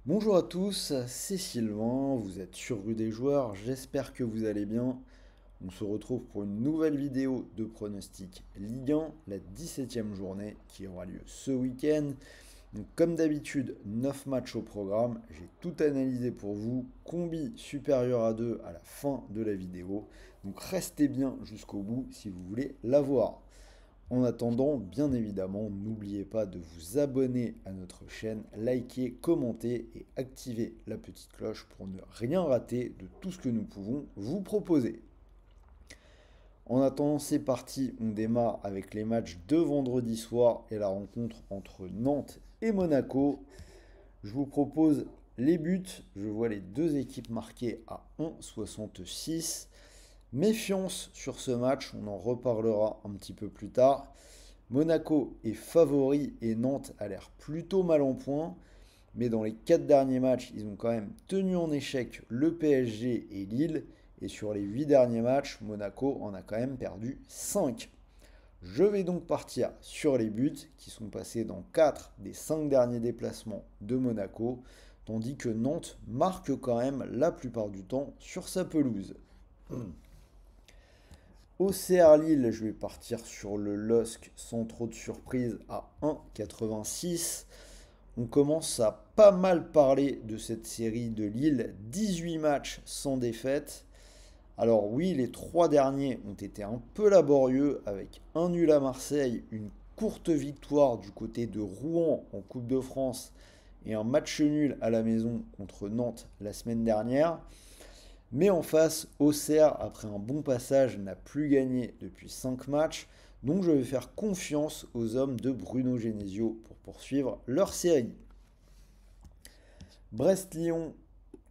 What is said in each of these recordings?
Bonjour à tous, c'est Sylvain, vous êtes sur Rue des Joueurs, j'espère que vous allez bien. On se retrouve pour une nouvelle vidéo de pronostic Ligue 1, la 17e journée qui aura lieu ce week-end. Donc, comme d'habitude, 9 matchs au programme, j'ai tout analysé pour vous, combi supérieur à 2 à la fin de la vidéo. Donc restez bien jusqu'au bout si vous voulez la voir. En attendant, bien évidemment, n'oubliez pas de vous abonner à notre chaîne, liker, commenter et activer la petite cloche pour ne rien rater de tout ce que nous pouvons vous proposer. En attendant, c'est parti, on démarre avec les matchs de vendredi soir et la rencontre entre Nantes et Monaco. Je vous propose les buts, je vois les deux équipes marquées à 1,66. Méfiance sur ce match, on en reparlera un petit peu plus tard. Monaco est favori et Nantes a l'air plutôt mal en point. Mais dans les 4 derniers matchs, ils ont quand même tenu en échec le PSG et Lille. Et sur les 8 derniers matchs, Monaco en a quand même perdu 5. Je vais donc partir sur les buts qui sont passés dans 4 des 5 derniers déplacements de Monaco. Tandis que Nantes marque quand même la plupart du temps sur sa pelouse. OCR Lille, je vais partir sur le LOSC sans trop de surprise à 1,86. On commence à pas mal parler de cette série de Lille, 18 matchs sans défaite. Alors oui, les 3 derniers ont été un peu laborieux avec un nul à Marseille, une courte victoire du côté de Rouen en Coupe de France et un match nul à la maison contre Nantes la semaine dernière. Mais en face, Auxerre, après un bon passage, n'a plus gagné depuis 5 matchs. Donc je vais faire confiance aux hommes de Bruno Genesio pour poursuivre leur série. Brest-Lyon,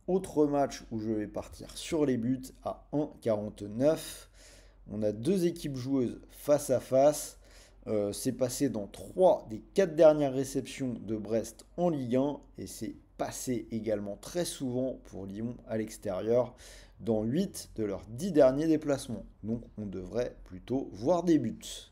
autre match où je vais partir sur les buts à 1,49. On a deux équipes joueuses face à face. C'est passé dans 3 des 4 dernières réceptions de Brest en Ligue 1 et c'est passé également très souvent pour Lyon à l'extérieur dans 8 de leurs 10 derniers déplacements. Donc on devrait plutôt voir des buts.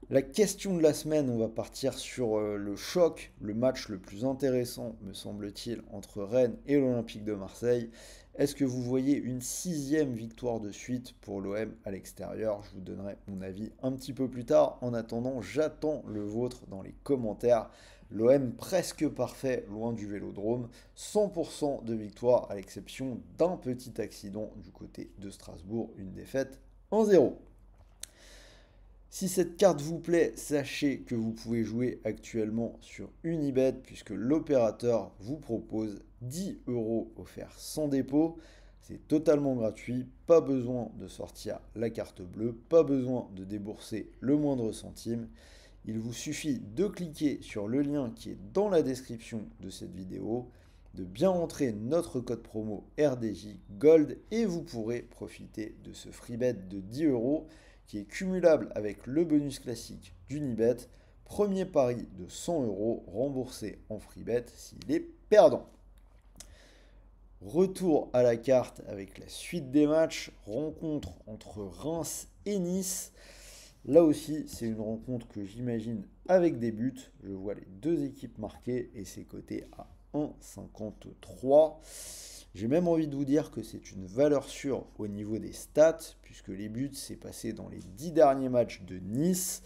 La question de la semaine, on va partir sur le choc, le match le plus intéressant, me semble-t-il, entre Rennes et l'Olympique de Marseille. Est-ce que vous voyez une 6e victoire de suite pour l'OM à l'extérieur? Je vous donnerai mon avis un petit peu plus tard. En attendant, j'attends le vôtre dans les commentaires. L'OM presque parfait, loin du Vélodrome. 100% de victoire à l'exception d'un petit accident du côté de Strasbourg, une défaite 1-0. Si cette carte vous plaît, sachez que vous pouvez jouer actuellement sur Unibet puisque l'opérateur vous propose 10 euros offerts sans dépôt. C'est totalement gratuit, pas besoin de sortir la carte bleue, pas besoin de débourser le moindre centime. Il vous suffit de cliquer sur le lien qui est dans la description de cette vidéo, de bien entrer notre code promo RDJ Gold et vous pourrez profiter de ce free bet de 10 euros qui est cumulable avec le bonus classique d'Unibet. Premier pari de 100 euros remboursé en free bet s'il est perdant. Retour à la carte avec la suite des matchs. Rencontre entre Reims et Nice. Là aussi, c'est une rencontre que j'imagine avec des buts. Je vois les deux équipes marquées et c'est coté à 1,53. J'ai même envie de vous dire que c'est une valeur sûre au niveau des stats, puisque les buts s'est passé dans les 10 derniers matchs de Nice,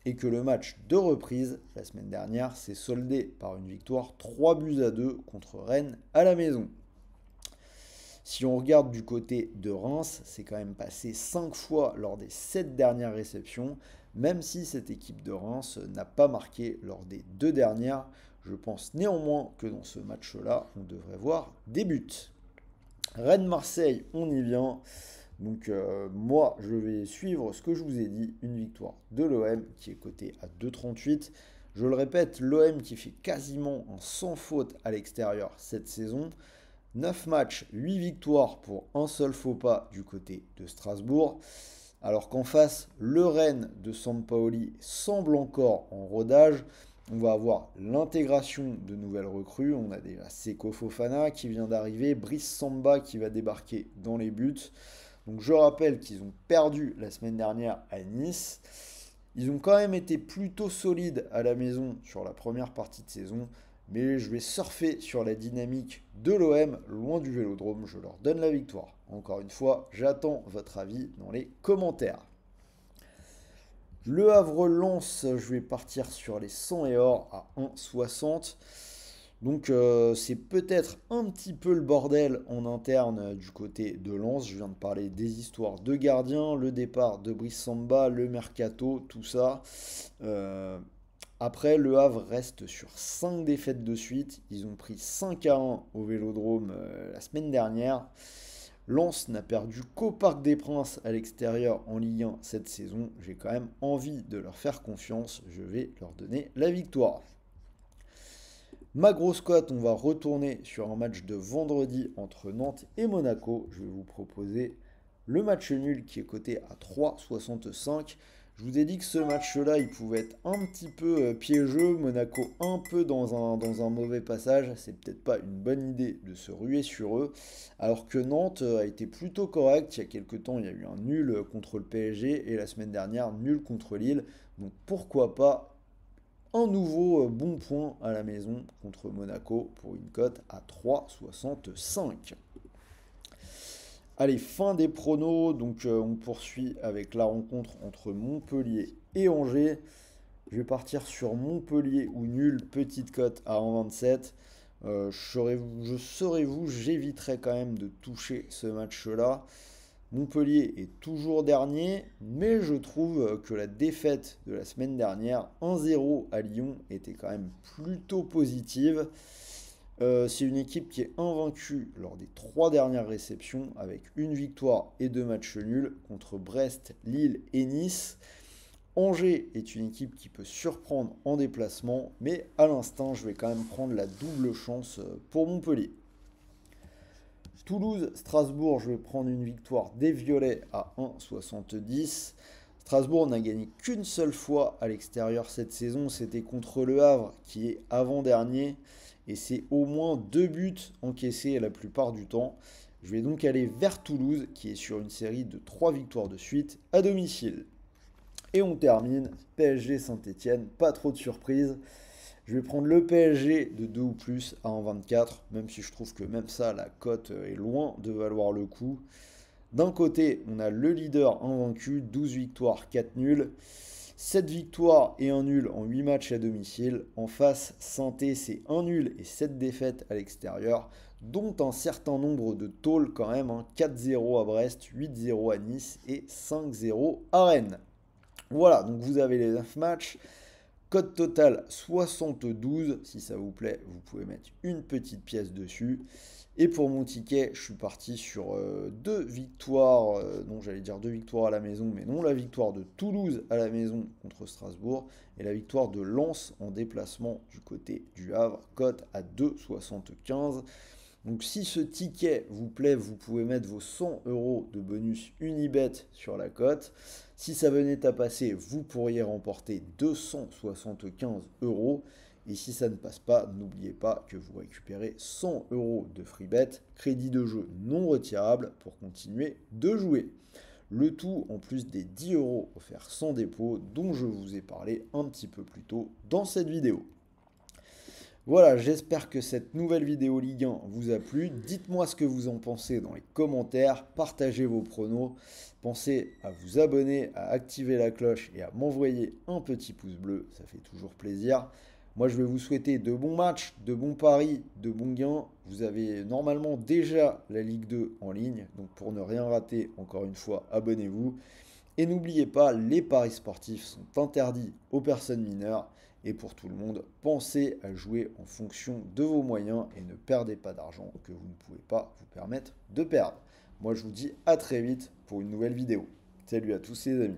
et que le match de reprise, la semaine dernière, s'est soldé par une victoire 3-2 contre Rennes à la maison. Si on regarde du côté de Reims, c'est quand même passé 5 fois lors des 7 dernières réceptions, même si cette équipe de Reims n'a pas marqué lors des 2 dernières. Je pense néanmoins que dans ce match-là, on devrait voir des buts. Rennes-Marseille, on y vient. Donc moi, je vais suivre ce que je vous ai dit, une victoire de l'OM qui est cotée à 2,38. Je le répète, l'OM qui fait quasiment un sans faute à l'extérieur cette saison. 9 matchs, 8 victoires pour un seul faux pas du côté de Strasbourg. Alors qu'en face, le Rennes de Sampaoli semble encore en rodage. On va avoir l'intégration de nouvelles recrues. On a déjà Seko Fofana qui vient d'arriver, Brice Samba qui va débarquer dans les buts. Donc je rappelle qu'ils ont perdu la semaine dernière à Nice. Ils ont quand même été plutôt solides à la maison sur la première partie de saison. mais je vais surfer sur la dynamique de l'OM, loin du Vélodrome, je leur donne la victoire. Encore une fois, j'attends votre avis dans les commentaires. Le Havre-Lens, je vais partir sur les 100 et or à 1,60. Donc c'est peut-être un petit peu le bordel en interne du côté de Lens. Je viens de parler des histoires de gardiens, le départ de Brice Samba, le mercato, tout ça. Euh, Après, le Havre reste sur 5 défaites de suite. Ils ont pris 5-1 au Vélodrome la semaine dernière. Lens n'a perdu qu'au Parc des Princes à l'extérieur en Ligue 1 cette saison. J'ai quand même envie de leur faire confiance. Je vais leur donner la victoire. Ma grosse cote, on va retourner sur un match de vendredi entre Nantes et Monaco. Je vais vous proposer le match nul qui est coté à 3,65. Je vous ai dit que ce match-là, il pouvait être un petit peu piégeux. Monaco un peu dans un mauvais passage. C'est peut-être pas une bonne idée de se ruer sur eux. Alors que Nantes a été plutôt correct. Il y a quelques temps, il y a eu un nul contre le PSG. Et la semaine dernière, nul contre Lille. Donc pourquoi pas un nouveau bon point à la maison contre Monaco pour une cote à 3,65. Allez, fin des pronos. Donc on poursuit avec la rencontre entre Montpellier et Angers. Je vais partir sur Montpellier ou nul, petite cote à 1,27. Je serai vous, j'éviterai quand même de toucher ce match-là. Montpellier est toujours dernier, mais je trouve que la défaite de la semaine dernière, 1-0 à Lyon, était quand même plutôt positive. C'est une équipe qui est invaincue lors des 3 dernières réceptions, avec une victoire et 2 matchs nuls contre Brest, Lille et Nice. Angers est une équipe qui peut surprendre en déplacement, mais à l'instant, je vais quand même prendre la double chance pour Montpellier. Toulouse-Strasbourg, je vais prendre une victoire des Violets à 1,70. Strasbourg n'a gagné qu'une seule fois à l'extérieur cette saison, c'était contre Le Havre qui est avant-dernier. Et c'est au moins 2 buts encaissés la plupart du temps. Je vais donc aller vers Toulouse qui est sur une série de 3 victoires de suite à domicile. Et on termine PSG Saint-Etienne, pas trop de surprise. Je vais prendre le PSG de 2 ou plus à 1,24, même si je trouve que même ça, la cote est loin de valoir le coup. D'un côté, on a le leader invaincu, 12 victoires, 4 nuls. 7 victoires et 1 nul en 8 matchs à domicile. En face, Saint-Étienne, c'est 1 nul et 7 défaites à l'extérieur, dont un certain nombre de tôles quand même, 4-0 à Brest, 8-0 à Nice et 5-0 à Rennes. Voilà, donc vous avez les 9 matchs. Code total 72, si ça vous plaît, vous pouvez mettre une petite pièce dessus. Et pour mon ticket, je suis parti sur 2 victoires, non j'allais dire 2 victoires à la maison, mais non, la victoire de Toulouse à la maison contre Strasbourg et la victoire de Lens en déplacement du côté du Havre, cote à 2,75. Donc si ce ticket vous plaît, vous pouvez mettre vos 100 € de bonus Unibet sur la cote. Si ça venait à passer, vous pourriez remporter 275 €. Et si ça ne passe pas, n'oubliez pas que vous récupérez 100 € de free bet, crédit de jeu non retirable pour continuer de jouer. Le tout en plus des 10 € offerts sans dépôt dont je vous ai parlé un petit peu plus tôt dans cette vidéo. Voilà, j'espère que cette nouvelle vidéo Ligue 1 vous a plu. Dites-moi ce que vous en pensez dans les commentaires, partagez vos pronos. Pensez à vous abonner, à activer la cloche et à m'envoyer un petit pouce bleu, ça fait toujours plaisir. Moi, je vais vous souhaiter de bons matchs, de bons paris, de bons gains. Vous avez normalement déjà la Ligue 2 en ligne, donc pour ne rien rater, encore une fois, abonnez-vous. Et n'oubliez pas, les paris sportifs sont interdits aux personnes mineures. Et pour tout le monde, pensez à jouer en fonction de vos moyens et ne perdez pas d'argent que vous ne pouvez pas vous permettre de perdre. Moi, je vous dis à très vite pour une nouvelle vidéo. Salut à tous les amis.